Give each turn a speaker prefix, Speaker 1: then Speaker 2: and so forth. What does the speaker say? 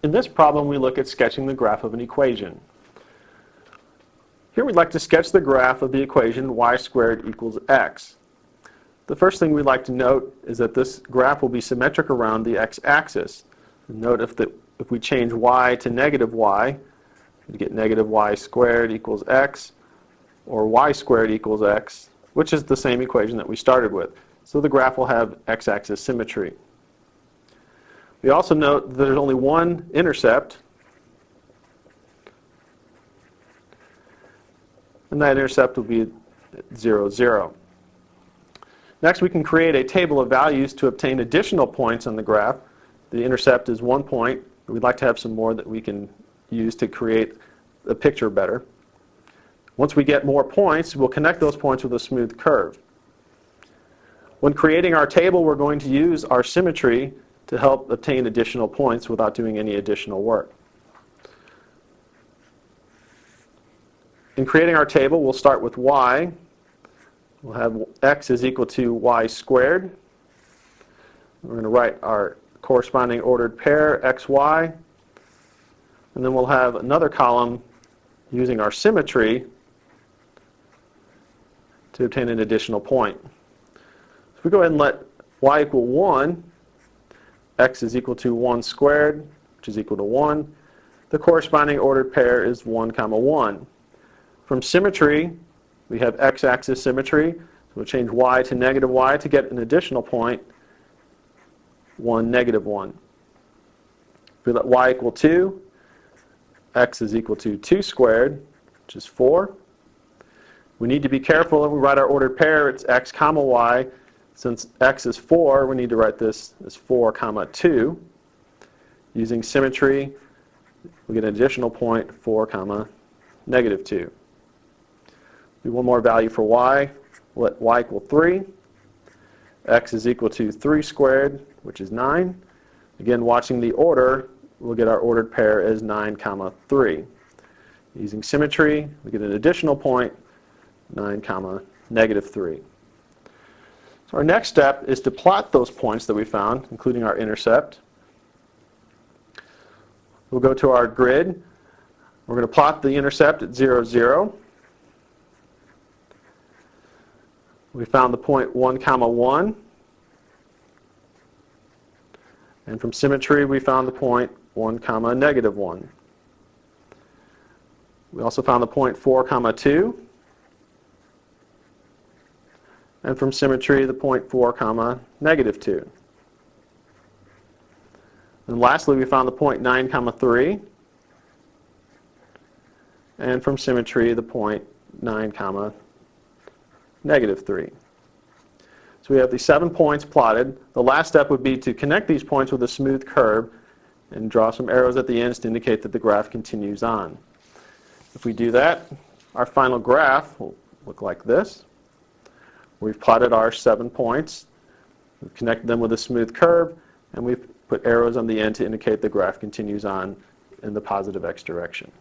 Speaker 1: In this problem, we look at sketching the graph of an equation. Here we'd like to sketch the graph of the equation y squared equals x. The first thing we'd like to note is that this graph will be symmetric around the x-axis. Note if we change y to negative y, we get negative y squared equals x, or y squared equals x, which is the same equation that we started with. So the graph will have x-axis symmetry. We also note that there's only one intercept, and that intercept will be 0, 0. Next, we can create a table of values to obtain additional points on the graph. The intercept is 1 point. We'd like to have some more that we can use to create the picture better. Once we get more points, we'll connect those points with a smooth curve. When creating our table, we're going to use our symmetry to help obtain additional points without doing any additional work. In creating our table, we'll start with y. We'll have x is equal to y squared. We're going to write our corresponding ordered pair, xy. And then we'll have another column using our symmetry to obtain an additional point. If we go ahead and let y equal 1, x is equal to 1 squared, which is equal to 1. The corresponding ordered pair is 1, 1. From symmetry, we have x-axis symmetry. So we'll change y to negative y to get an additional point, 1, negative 1. If we let y equal 2, x is equal to 2 squared, which is 4. We need to be careful when we write our ordered pair. It's x comma y. Since x is 4, we need to write this as 4, 2. Using symmetry, we get an additional point, 4, negative 2. Do one more value for y. We'll let y equal 3. X is equal to 3 squared, which is 9. Again, watching the order, we'll get our ordered pair as 9, 3. Using symmetry, we get an additional point, 9, negative 3. So our next step is to plot those points that we found, including our intercept. We'll go to our grid. We're going to plot the intercept at 0, 0. We found the point 1, 1. And from symmetry, we found the point 1, negative 1. We also found the point 4, 2. And from symmetry, the point 4, negative 2. And lastly, we found the point 9, 3. And from symmetry, the point 9, negative 3. So we have these 7 points plotted. The last step would be to connect these points with a smooth curve and draw some arrows at the ends to indicate that the graph continues on. If we do that, our final graph will look like this. We've plotted our 7 points, we've connected them with a smooth curve, and we've put arrows on the end to indicate the graph continues on in the positive x direction.